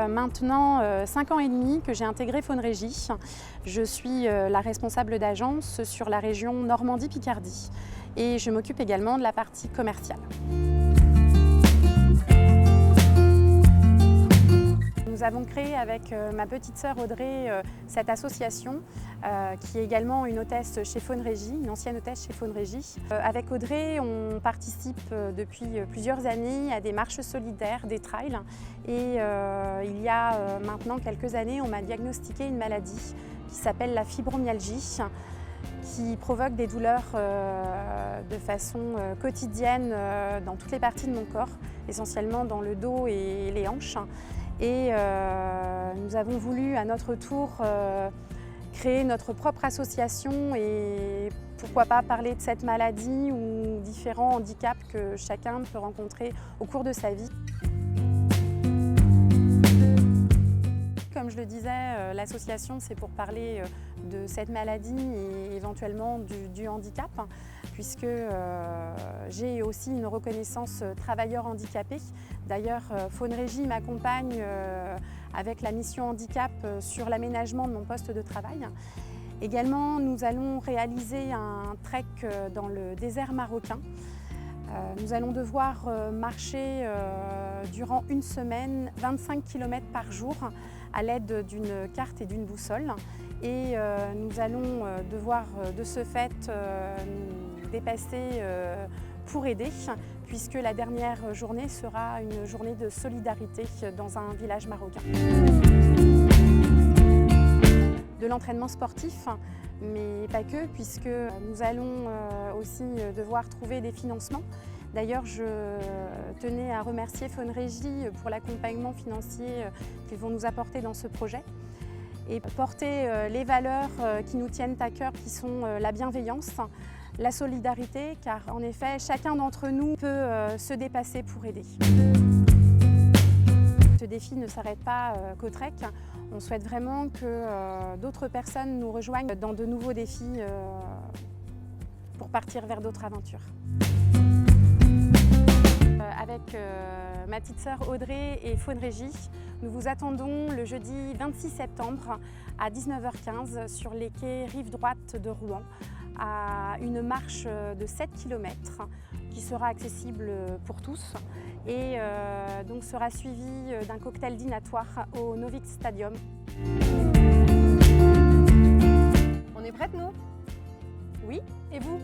maintenant 5 ans et demi que j'ai intégré Faune Régie. Je suis la responsable d'agence sur la région Normandie-Picardie et je m'occupe également de la partie commerciale. Nous avons créé avec ma petite sœur Audrey cette association qui est également une hôtesse chez Faune Régie, une ancienne hôtesse chez Faune Régie. Avec Audrey, on participe depuis plusieurs années à des marches solidaires, des trails. Et il y a maintenant quelques années, on m'a diagnostiqué une maladie qui s'appelle la fibromyalgie, qui provoque des douleurs de façon quotidienne dans toutes les parties de mon corps, essentiellement dans le dos et les hanches. Et nous avons voulu à notre tour créer notre propre association et pourquoi pas parler de cette maladie ou différents handicaps que chacun peut rencontrer au cours de sa vie. Comme je le disais, l'association c'est pour parler de cette maladie et éventuellement du handicap, puisque j'ai aussi une reconnaissance travailleur handicapé. D'ailleurs, Faune Régie m'accompagne avec la mission handicap sur l'aménagement de mon poste de travail. Également, nous allons réaliser un trek dans le désert marocain. Nous allons devoir marcher durant une semaine 25 km par jour à l'aide d'une carte et d'une boussole. Et nous allons devoir de ce fait nous dépasser pour aider, puisque la dernière journée sera une journée de solidarité dans un village marocain. De l'entraînement sportif, mais pas que, puisque nous allons aussi devoir trouver des financements. D'ailleurs, je tenais à remercier Faune Régie pour l'accompagnement financier qu'ils vont nous apporter dans ce projet et porter les valeurs qui nous tiennent à cœur, qui sont la bienveillance, la solidarité, car en effet, chacun d'entre nous peut se dépasser pour aider. Ce défi ne s'arrête pas qu'au trek. On souhaite vraiment que d'autres personnes nous rejoignent dans de nouveaux défis pour partir vers d'autres aventures. Avec ma petite sœur Audrey et Faune Régie, nous vous attendons le jeudi 26 septembre à 19h15 sur les quais rive droite de Rouen à une marche de 7 km qui sera accessible pour tous et donc sera suivie d'un cocktail dînatoire au Novik Stadium. On est prêtes, nous? Oui, et vous?